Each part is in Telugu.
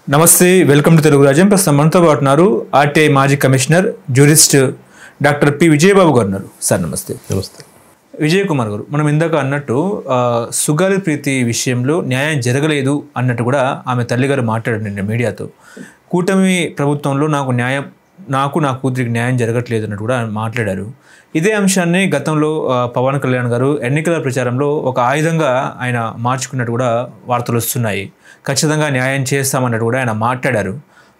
నమస్తే, వెల్కమ్ టు తెలుగు రాజ్యం. ప్రస్తుతం మనతో పాటు ఉన్నారు ఆర్టీఐ మాజీ commissioner jurist doctor P Vijaya Babu గారు ఉన్నారు. సార్ నమస్తే. నమస్తే. విజయ్ కుమార్ గారు, మనం ఇందాక అన్నట్టు సుగాలి ప్రీతి విషయంలో న్యాయం జరగలేదు అన్నట్టు కూడా ఆమె తల్లిగారు మాట్లాడారు నిన్న మీడియాతో. కూటమి ప్రభుత్వంలో నాకు నా కూతురికి న్యాయం జరగట్లేదు అన్నట్టు కూడా మాట్లాడారు. ఇదే అంశాన్ని గతంలో పవన్ కళ్యాణ్ గారు ఎన్నికల ప్రచారంలో ఒక ఆయుధంగా ఆయన మార్చుకున్నట్టు కూడా వార్తలు వస్తున్నాయి. ఖచ్చితంగా న్యాయం చేస్తామన్నట్టు కూడా ఆయన మాట్లాడారు.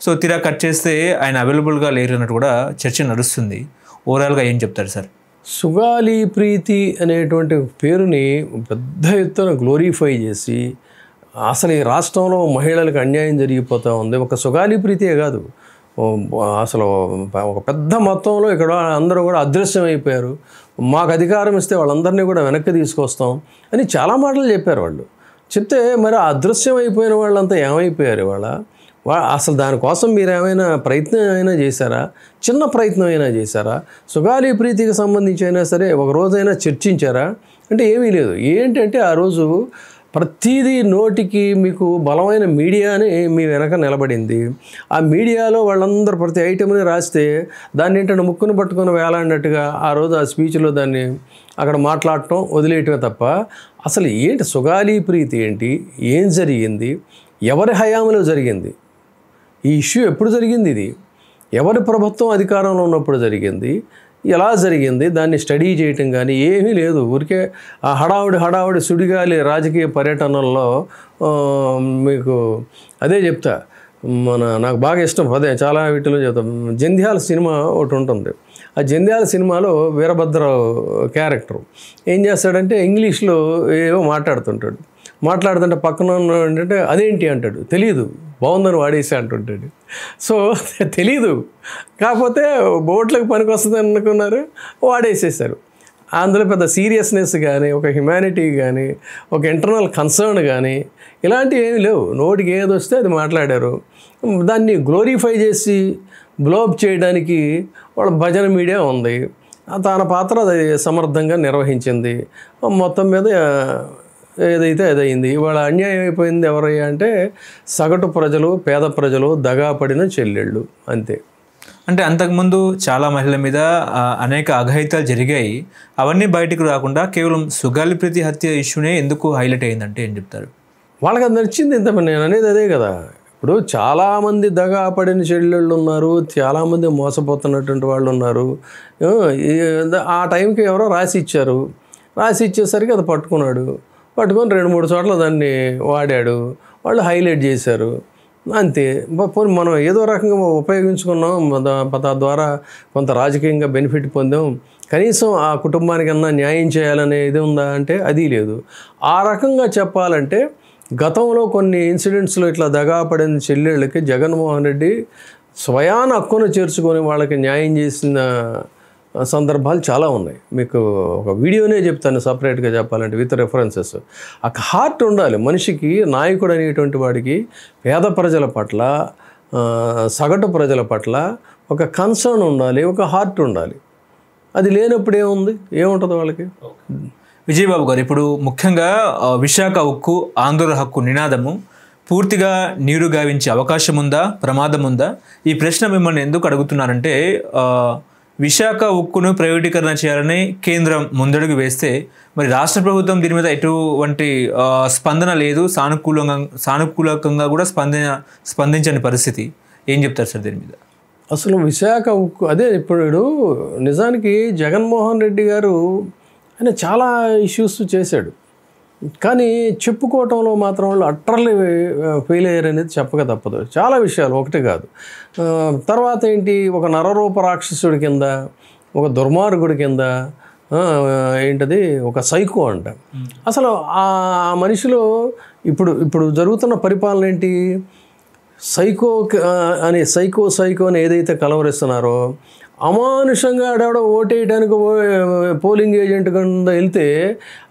సో తీరా కట్ చేస్తే ఆయన అవైలబుల్గా లేరు అన్నట్టు కూడా చర్చ నడుస్తుంది. ఓవరాల్గా ఏం చెప్తారు సార్? సుగాలి ప్రీతి అనేటువంటి పేరుని పెద్ద ఎత్తున గ్లోరిఫై చేసి అసలు ఈ రాష్ట్రంలో మహిళలకు అన్యాయం జరిగిపోతూ ఉంది. ఒక సుగాలి ప్రీతియే కాదు, అసలు ఒక పెద్ద మొత్తంలో ఇక్కడ అందరూ కూడా అదృశ్యం అయిపోయారు. మాకు అధికారం ఇస్తే వాళ్ళందరినీ కూడా వెనక్కి తీసుకొస్తాం అని చాలా మాటలు చెప్పారు. వాళ్ళు చెప్తే మరి అదృశ్యం అయిపోయిన వాళ్ళంతా ఏమైపోయారు ఇవాళ? అసలు దానికోసం మీరు ఏమైనా ప్రయత్నం అయినా చేశారా? చిన్న ప్రయత్నం అయినా చేశారా? సుగాలి ప్రీతికి సంబంధించి అయినా సరే ఒక రోజైనా చర్చించారా? అంటే ఏమీ లేదు. ఏంటంటే ఆ రోజు ప్రతిదీ నోటికి మీకు బలమైన మీడియాని మీ వెనక నిలబడింది. ఆ మీడియాలో వాళ్ళందరూ ప్రతి ఐటెంని రాస్తే దాన్ని ఏంటంటే ముక్కును పట్టుకొని వేలాడినట్టుగా ఆ రోజు ఆ స్పీచ్లో దాన్ని అక్కడ మాట్లాడటం వదిలేయటమే తప్ప అసలు ఏంటి సుగాలి ప్రీతి ఏంటి, ఏం జరిగింది, ఎవరి హయాంలో జరిగింది, ఈ ఇష్యూ ఎప్పుడు జరిగింది, ఇది ఎవరి ప్రభుత్వం అధికారంలో ఉన్నప్పుడు జరిగింది, ఎలా జరిగింది, దాన్ని స్టడీ చేయటం కానీ ఏమీ లేదు. ఊరికే ఆ హడావుడి సుడిగాలి రాజకీయ పర్యటనల్లో మీకు అదే చెప్తా. నాకు బాగా ఇష్టం అదే, చాలా వీటిలో చెప్తాం. జంధ్యాల సినిమా ఒకటి ఉంటుంది. ఆ జంధ్యాల సినిమాలో వీరభద్రరావు క్యారెక్టర్ ఏం చేస్తాడంటే ఇంగ్లీష్లో ఏవో మాట్లాడుతుంటే పక్కన ఏంటంటే అదేంటి అంటాడు, తెలియదు, బాగుందని వాడేసి అంటుంటాడు. సో తెలీదు, కాకపోతే బోట్లకు పనికి వస్తుంది అనుకున్నారు, వాడేసేసారు. అందులో పెద్ద సీరియస్నెస్ కానీ ఒక హ్యుమానిటీ కానీ ఒక ఇంటర్నల్ కన్సర్న్ కానీ ఇలాంటివి ఏమీ లేవు. నోటికి ఏది వస్తే అది మాట్లాడారు. దాన్ని గ్లోరిఫై చేసి బ్లోఅప్ చేయడానికి వాళ్ళ భజన మీడియా ఉంది. తన పాత్ర అది సమర్థంగా నిర్వహించింది. మొత్తం మీద ఏదైతే అదయింది. ఇవాళ అన్యాయం అయిపోయింది ఎవరయ్యా అంటే సగటు ప్రజలు, పేద ప్రజలు, దగాపడిన చెల్లెళ్ళు, అంతే. అంటే అంతకుముందు చాలా మహిళల మీద అనేక అఘాయిత్యాలు జరిగాయి. అవన్నీ బయటకు రాకుండా కేవలం సుగాలి ప్రీతి హత్య ఇష్యూనే ఎందుకు హైలైట్ అయిందంటే ఏం చెప్తారు? వాళ్ళకి అది నచ్చింది. ఇంత నేను అనేది అదే కదా. ఇప్పుడు చాలామంది దగా పడిన చెల్లెళ్ళు ఉన్నారు, చాలామంది మోసపోతున్నటువంటి వాళ్ళు ఉన్నారు. ఆ టైంకి ఎవరో రాసి ఇచ్చేసరికి అది పట్టుకొని 2-3 చోట్ల దాన్ని వాడాడు, వాళ్ళు హైలైట్ చేశారు, అంతే. పోనీ మనం ఏదో రకంగా ఉపయోగించుకున్నాం, తద్వారా కొంత రాజకీయంగా బెనిఫిట్ పొందాం, కనీసం ఆ కుటుంబానికన్నా న్యాయం చేయాలనే ఇది ఉందా అంటే అది లేదు. ఆ రకంగా చెప్పాలంటే గతంలో కొన్ని ఇన్సిడెంట్స్లో ఇట్లా దగా పడిన చెల్లెళ్ళకి జగన్మోహన్ రెడ్డి స్వయాన హక్కును చేర్చుకొని వాళ్ళకి న్యాయం చేసిన సందర్భాలు చాలా ఉన్నాయి. మీకు ఒక వీడియోనే చెప్తాను సపరేట్గా చెప్పాలంటే విత్ రెఫరెన్సెస్. ఆ హార్ట్ ఉండాలి మనిషికి. నాయకుడు అనేటువంటి వాడికి పేద ప్రజల పట్ల, సగటు ప్రజల పట్ల ఒక కన్సర్న్ ఉండాలి, ఒక హార్ట్ ఉండాలి. అది లేనప్పుడు ఏముంటుంది వాళ్ళకి? విజయబాబు గారు, ఇప్పుడు ముఖ్యంగా విశాఖ ఉక్కు ఆందోళన హక్కు నినాదము పూర్తిగా నీరు గావించే అవకాశం ఉందా, ప్రమాదం ఉందా? ఈ ప్రశ్న మిమ్మల్ని ఎందుకు అడుగుతున్నారంటే విశాఖ ఉక్కును ప్రైవేటీకరణ చేయాలని కేంద్రం ముందడుగు వేస్తే మరి రాష్ట్ర ప్రభుత్వం దీని మీద ఎటువంటి స్పందన లేదు, సానుకూలంగా కూడా స్పందించని పరిస్థితి. ఏం చెప్తారు సార్ దీని మీద? అసలు విశాఖ ఉక్కు అదే ఇప్పుడు నిజానికి జగన్మోహన్ రెడ్డి గారు ఆయన చాలా ఇష్యూస్ చేశాడు, కానీ చెప్పుకోవటంలో మాత్రం వాళ్ళు అట్రల్లీ ఫెయిల్ అయ్యారు అనేది చెప్పక తప్పదు. చాలా విషయాలు, ఒకటి కాదు. తర్వాత ఏంటి, ఒక నరరూప రాక్షసుడి కింద, ఒక దుర్మార్గుడి కింద, ఏంటది ఒక సైకో అంట. అసలు ఆ మనిషిలో ఇప్పుడు జరుగుతున్న పరిపాలన ఏంటి, సైకో అని ఏదైతే కలవరిస్తున్నారో, అమానుషంగా ఆడవిడ ఓటేయడానికి పోలింగ్ ఏజెంట్ కింద వెళ్తే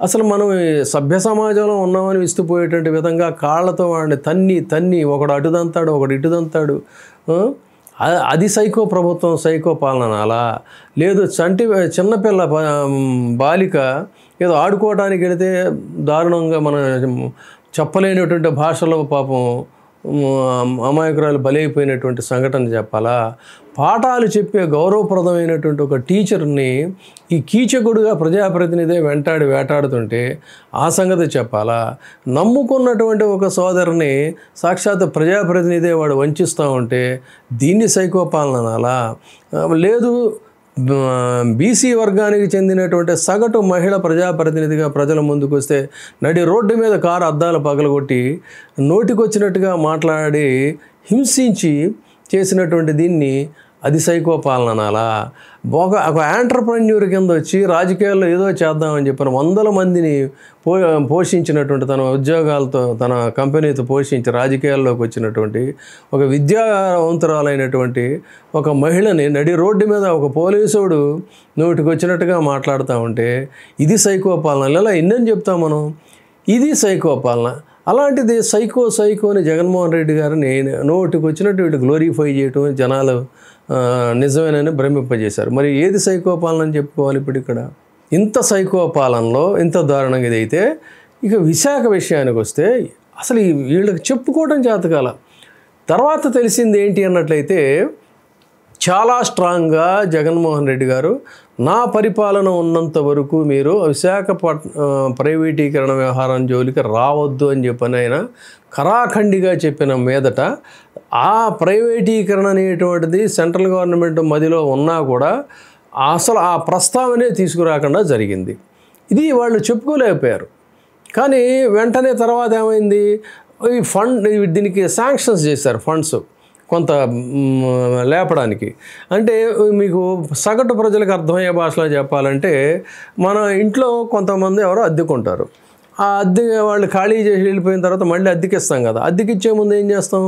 అసలు మనం సభ్య సమాజంలో ఉన్నామని విస్తుపోయేటువంటి విధంగా కాళ్ళతో వాడిని తన్ని ఒకడు అటుదంతాడు, ఒకడు ఇటుదంతాడు. అది సైకో ప్రభుత్వం, సైకో పాలన. అలా లేదు, చిన్నపిల్ల బాలిక ఏదో ఆడుకోవడానికి వెళితే దారుణంగా మనం చెప్పలేనటువంటి భాషలో పాపం అమాయకురాలు బలైపోయినటువంటి సంఘటన చెప్పాలా? పాఠాలు చెప్పే గౌరవప్రదమైనటువంటి ఒక టీచర్ని ఈ కీచకుడుగా ప్రజాప్రతినిధి వేటాడుతుంటే ఆ సంగతి చెప్పాలా? నమ్ముకున్నటువంటి ఒక సోదరుని సాక్షాత్ ప్రజాప్రతినిధి వాడు వంచిస్తూ ఉంటే దీన్ని సైకోపాలన అనాలా? లేదు, బీసీ వర్గానికి చెందినటువంటి సగటు మహిళ ప్రజాప్రతినిధిగా ప్రజల ముందుకు వస్తే నడి రోడ్డు మీద కారు అద్దాలు పగలగొట్టి నోటికొచ్చినట్టుగా మాట్లాడి హింసించి చేసినటువంటి దీన్ని అది సైకోపాలన అనాలా? ఒక యాంటర్ప్రెన్యూర్ కింద వచ్చి రాజకీయాల్లో ఏదో చేద్దామని చెప్పిన 100 మందిని పోషించినటువంటి తన ఉద్యోగాలతో తన కంపెనీతో పోషించి రాజకీయాల్లోకి వచ్చినటువంటి ఒక విద్యావంతురాలైనటువంటి ఒక మహిళని నడి రోడ్డు మీద ఒక పోలీసుడు నోటికి వచ్చినట్టుగా మాట్లాడుతూ ఉంటే ఇది సైకోపాలన. ఇలా ఎన్నని చెప్తాం మనం, ఇది సైకోపాలన. అలాంటిది సైకో అని జగన్మోహన్ రెడ్డి గారిని నోటికి వచ్చినట్టు వీళ్ళు గ్లోరిఫై చేయటం జనాలు నిజమేనని భ్రమింపజేశారు. మరి ఏది సైకోపాలన అని చెప్పుకోవాలి ఇప్పుడు ఇక్కడ? ఇంత సైకోపాలనలో ఇంత దారుణంగా ఇదైతే ఇక విశాఖ విషయానికి వస్తే అసలు వీళ్ళకి చెప్పుకోవడం చేతకాల. తర్వాత తెలిసింది ఏంటి అన్నట్లయితే చాలా స్ట్రాంగ్గా జగన్మోహన్ రెడ్డి గారు నా పరిపాలన ఉన్నంత వరకు మీరు ప్రైవేటీకరణ వ్యవహారం జోలికి రావద్దు అని చెప్పని ఆయన ఖరాఖండిగా చెప్పిన మీదట ఆ ప్రైవేటీకరణ అనేటువంటిది సెంట్రల్ గవర్నమెంట్ మదిలో ఉన్నా కూడా అసలు ఆ ప్రస్తావనే తీసుకురాకుండా జరిగింది. ఇది వాళ్ళు చెప్పుకోలేకపోయారు. కానీ వెంటనే తర్వాత ఏమైంది, ఈ దీనికి శాంక్షన్స్ చేశారు ఫండ్స్ కొంత లేపడానికి. అంటే మీకు సగటు ప్రజలకు అర్థమయ్యే భాషలో చెప్పాలంటే మన ఇంట్లో కొంతమంది ఎవరో అద్దెకుంటారు. ఆ అద్దె వాళ్ళు ఖాళీ చేసి వెళ్ళిపోయిన తర్వాత మళ్ళీ అద్దెకిస్తాం కదా. అద్దెకిచ్చే ముందు ఏం చేస్తాం?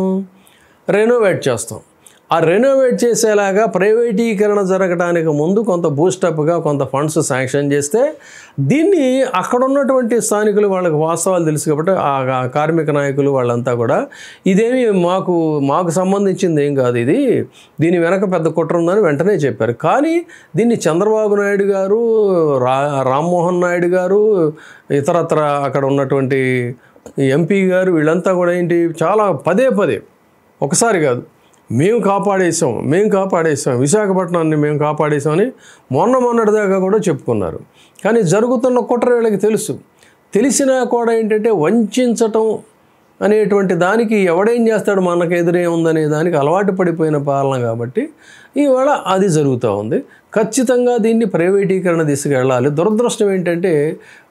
రెనోవేట్ చేస్తాం. ఆ రెనోవేట్ చేసేలాగా ప్రైవేటీకరణ జరగడానికి ముందు కొంత బూస్టప్గా కొంత ఫండ్స్ శాంక్షన్ చేస్తే దీన్ని అక్కడ ఉన్నటువంటి స్థానికులు వాళ్ళకి వాస్తవాలు తెలుసు కాబట్టి ఆ కార్మిక నాయకులు వాళ్ళంతా కూడా ఇదేమి మాకు సంబంధించింది ఏం కాదు, దీని వెనక పెద్ద కుట్ర ఉందని వెంటనే చెప్పారు. కానీ దీన్ని చంద్రబాబు నాయుడు గారు, రామ్మోహన్ నాయుడు గారు, ఇతరత్ర అక్కడ ఉన్నటువంటి ఎంపీ గారు వీళ్ళంతా కూడా ఏంటి చాలా పదే ఒకసారి కాదు మేము కాపాడేసాం విశాఖపట్నాన్ని మేము కాపాడేసామని మొన్నటిదాకా కూడా చెప్పుకున్నారు. కానీ జరుగుతున్న కుట్ర వీళ్ళకి తెలిసినా కూడా ఏంటంటే వంచటం అనేటువంటి దానికి ఎవడేం చేస్తాడు మనకు ఎదురే ఉందనే దానికి అలవాటు పడిపోయిన పాలన కాబట్టి ఇవాళ అది జరుగుతూ ఉంది. ఖచ్చితంగా దీన్ని ప్రైవేటీకరణ దిశగా వెళ్ళాలి. దురదృష్టం ఏంటంటే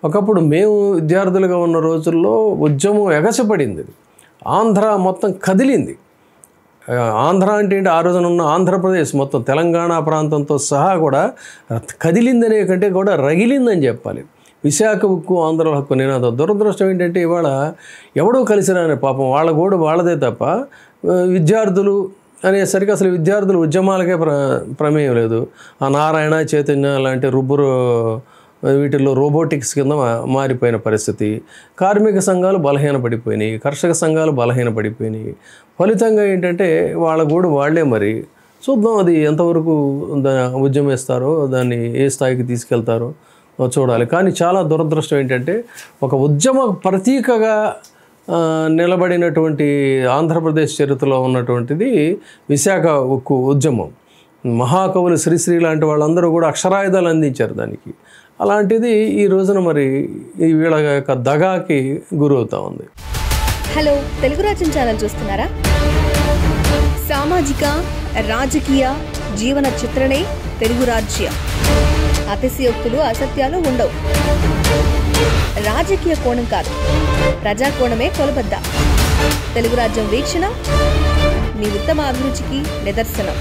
ఒకప్పుడు మేము విద్యార్థులుగా ఉన్న రోజుల్లో ఉద్యమం ఎగసిపడింది, ఆంధ్ర మొత్తం కదిలింది. ఆంధ్ర అంటే ఏంటి, ఆ రోజున ఉన్న ఆంధ్రప్రదేశ్ మొత్తం తెలంగాణ ప్రాంతంతో సహా కూడా కదిలిందనే కంటే కూడా రగిలిందని చెప్పాలి. విశాఖ ఉక్కు ఆంధ్ర హక్కు నినాదం. దురదృష్టం ఏంటంటే ఇవాళ ఎవడో కలిసి రాని పాపం వాళ్ళ గోడు వాళ్ళదే తప్ప విద్యార్థులు అనేసరికి అసలు విద్యార్థులు ఉద్యమాలకే ప్రమేయం లేదు. ఆ నారాయణ చైతన్య లాంటి వీటిల్లో రోబోటిక్స్ కింద మారిపోయిన పరిస్థితి. కార్మిక సంఘాలు బలహీనపడిపోయినాయి, కర్షక సంఘాలు బలహీనపడిపోయినాయి. ఫలితంగా ఏంటంటే వాళ్ళ గూడు వాళ్లే. మరి చూద్దాం అది ఎంతవరకు ఉద్యమిస్తారో, దాన్ని ఏ స్థాయికి తీసుకెళ్తారో చూడాలి. కానీ చాలా దురదృష్టం ఏంటంటే ఒక ఉద్యమ ప్రతీకగా నిలబడినటువంటి ఆంధ్రప్రదేశ్ చరిత్రలో ఉన్నటువంటిది విశాఖ ఉక్కు ఉద్యమం. మహాకవులు శ్రీశ్రీ లాంటి వాళ్ళందరూ కూడా అక్షరాయుధాలు అందించారు దానికి. అలాంటిది ఈ రోజున మరి వీళ్ళ యొక్క దగాకి గురవుతా ఉంది. హలో, తెలుగు రాజ్యం ఛానల్ చూస్తున్నారా? సామాజిక రాజకీయ జీవన చిత్రణే తెలుగు రాజ్యం. అతిశయోక్తులు అసత్యాలు ఉండవు. రాజకీయ కోణం కాదు, ప్రజా కోణమే కొలబద్ద. తెలుగు రాజ్యం వీక్షణ మీ ఉత్తమ అభిరుచికి నిదర్శనం.